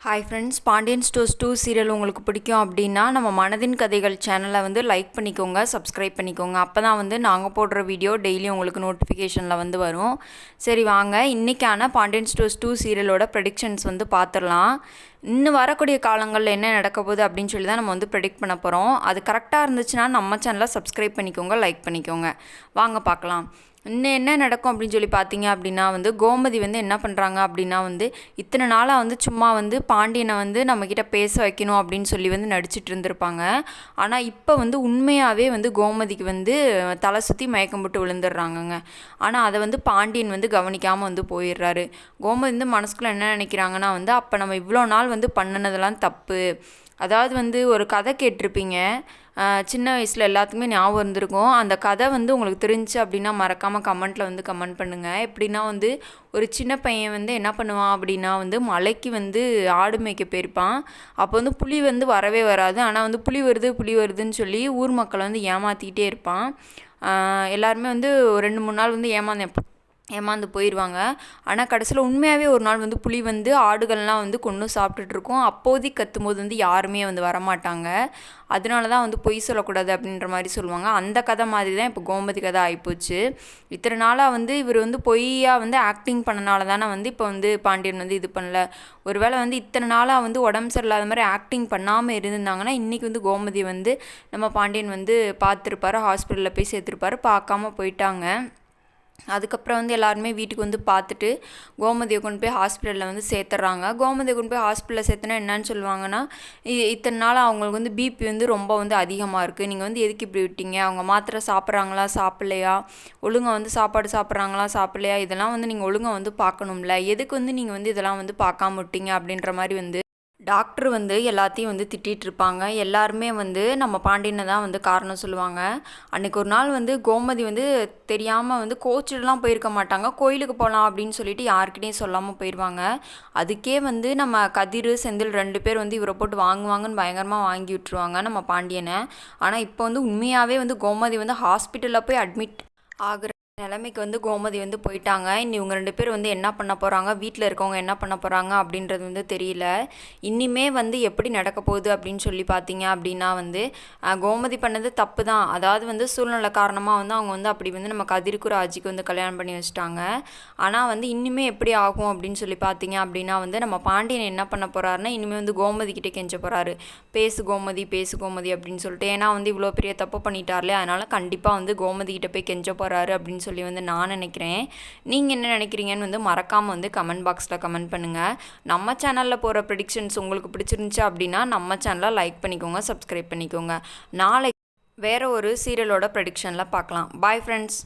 Hi friends, Pandian stores 2 serial உங்களுக்கு பிடிக்கும் அப்படின்னா நம்ம மனதின் கதைகள் சேனலை லைக் பண்ணிக்கோங்க, சப்ஸ்கிரைப் பண்ணிக்கோங்க. அப்போ தான் நாங்கள் போடுற வீடியோ டெய்லி உங்களுக்கு நோட்டிஃபிகேஷனில் வரும். சரி வாங்க, இன்றைக்கான பாண்டியன் ஸ்டோர்ஸ் 2 சீரியலோட ப்ரெடிக்ஷன்ஸ் பார்த்துடலாம். இன்னும் வரக்கூடிய காலங்களில் என்ன நடக்க போகுது அப்படின்னு சொல்லி தான் நம்ம ப்ரெடிக்ட் பண்ண போகிறோம். அது கரெக்டாக இருந்துச்சுன்னா நம்ம சேனலை சப்ஸ்கிரைப் பண்ணிக்கோங்க, லைக் பண்ணிக்கோங்க. வாங்க பார்க்கலாம். இன்னும் என்ன நடக்கும் அப்படின்னு சொல்லி பார்த்தீங்க அப்படின்னா கோமதி என்ன பண்ணுறாங்க அப்படின்னா இத்தனை நாளாக சும்மா பாண்டியனை நம்மக்கிட்ட பேச வைக்கணும் அப்படின்னு சொல்லி நடிச்சிட்டு இருந்திருப்பாங்க. ஆனால் இப்போ உண்மையாகவே கோமதிக்கு தலை சுற்றி மயக்கம் போட்டு விழுந்துடுறாங்கங்க. ஆனால் அதை பாண்டியன் கவனிக்காமல் போயிடுறாரு. கோமதி மனசுக்குள்ளே என்ன நினைக்கிறாங்கன்னா அப்போ நம்ம இவ்வளோ நாள் பண்ணினதெல்லாம் தப்பு. அதாவது ஒரு கதை கேட்டிருப்பீங்க, சின்ன வயசில் எல்லாத்துக்குமே ஞாபகம் இருந்திருக்கும். அந்த கதை உங்களுக்கு தெரிஞ்சு அப்படின்னா மறக்காமல் கமெண்ட்டில் கமெண்ட் பண்ணுங்கள். எப்படின்னா ஒரு சின்ன பையன் என்ன பண்ணுவான் அப்படின்னா மலைக்கு ஆடு மேய்க்க போயிருப்பான். அப்போ புலி வரவே வராது. ஆனால் புலி வருதுன்னு சொல்லி ஊர் மக்களை ஏமாற்றிக்கிட்டே இருப்பான். எல்லாருமே 2-3 நாள் ஏமாந்து போயிடுவாங்க. ஆனால் கடைசியில் உண்மையாகவே ஒரு நாள் புலி ஆடுகள்லாம் கொன்று சாப்பிட்டுட்ருக்கோம். அப்போதைக்கு கத்தும்போது யாருமே வரமாட்டாங்க. அதனால தான் பொய் சொல்லக்கூடாது அப்படின்ற மாதிரி சொல்லுவாங்க. அந்த கதை மாதிரி தான் இப்போ கோமதி கதை ஆகிப்போச்சு. இத்தனை நாளாக இவர் பொய்யாக ஆக்டிங் பண்ணனால தானே இப்போ பாண்டியன் இது பண்ணல. ஒருவேளை இத்தனை நாளாக உடம்பு சரியில்லாத மாதிரி ஆக்டிங் பண்ணாமல் இருந்திருந்தாங்கன்னா இன்றைக்கி கோமதி நம்ம பாண்டியன் பார்த்துருப்பாரு, ஹாஸ்பிட்டலில் போய் சேர்த்துருப்பாரு. பார்க்காம போயிட்டாங்க. அதுக்கப்புறம் எல்லாருமே வீட்டுக்கு பார்த்துட்டு கோமதியை கொண்டு போய் ஹாஸ்பிட்டலில் சேர்த்துட்றாங்க. கோமதியை கொண்டு போய் ஹாஸ்பிட்டலில் சேர்த்துனா என்னன்னு சொல்லுவாங்கன்னா, இத்தனை நாள் அவங்களுக்கு பிபி ரொம்ப அதிகமாக இருக்குது, நீங்கள் எதுக்கு இப்படி விட்டீங்க, அவங்க மாத்திரை சாப்பிட்றாங்களா சாப்பிட்லையா, ஒழுங்காக சாப்பாடு சாப்பிட்றாங்களா சாப்பிட்லையா, இதெல்லாம் நீங்கள் ஒழுங்காக பார்க்கணும்ல, எதுக்கு நீங்கள் இதெல்லாம் பார்க்காம விட்டீங்க அப்படின்ற மாதிரி டாக்டர் எல்லாத்தையும் திட்டிகிட்டு இருப்பாங்க. எல்லாருமே நம்ம பாண்டியனை தான் காரணம் சொல்லுவாங்க. அன்றைக்கி ஒரு நாள் கோமதி தெரியாமல் கோச்சிடலாம் போயிருக்க மாட்டாங்க. கோயிலுக்கு போகலாம் அப்படின்னு சொல்லிட்டு யாருக்கிட்டையும் சொல்லாமல் போயிடுவாங்க. அதுக்கே நம்ம கதிர், செந்தில் 2 பேர் இவரை போட்டு வாங்குவாங்கன்னு பயங்கரமாக வாங்கி விட்டுருவாங்க நம்ம பாண்டியனை. ஆனால் இப்போ உண்மையாகவே கோமதி ஹாஸ்பிட்டலில் போய் அட்மிட் ஆகுற நிலைமைக்கு கோமதி போயிட்டாங்க. இனி இவங்க 2 பேர் என்ன பண்ண போகிறாங்க, வீட்டில் இருக்கவங்க என்ன பண்ண போகிறாங்க அப்படின்றது தெரியல. இனிமே எப்படி நடக்க போகுது அப்படின்னு சொல்லி பார்த்தீங்க அப்படின்னா கோமதி பண்ணது தப்பு தான். அதாவது சூழ்நிலை காரணமாக அவங்க அப்படி நம்ம கதிருக்கு ராஜிக்கு கல்யாணம் பண்ணி வச்சுட்டாங்க. ஆனால் இனிமே எப்படி ஆகும் அப்படின்னு சொல்லி பார்த்தீங்க அப்படின்னா நம்ம பாண்டியன் என்ன பண்ண போகிறாருன்னா இனிமேல் கோமதி கிட்டே கெஞ்ச போகிறாரு. பேசு கோமதி, பேசு கோமதி அப்படின்னு சொல்லிட்டு. ஏன்னா இவ்வளோ பெரிய தப்பு பண்ணிட்டார்லே, அதனால் கண்டிப்பாக கோமதி கிட்டே போய் கெஞ்ச போகிறாரு அப்படின்னு சொல்லி நான் நினைக்கிறேன். நீங்கள் என்ன நினைக்கிறீங்கன்னு மறக்காமல் கமெண்ட் பாக்ஸில் கமெண்ட் பண்ணுங்கள். நம்ம சேனலில் போகிற ப்ரெடிக்ஷன்ஸ் உங்களுக்கு பிடிச்சிருந்துச்சு அப்படின்னா நம்ம சேனலை லைக் பண்ணிக்கோங்க, சப்ஸ்கிரைப் பண்ணிக்கோங்க. நாளைக்கு வேறு ஒரு சீரியலோட ப்ரெடிக்ஷனில் பார்க்கலாம். Bye friends.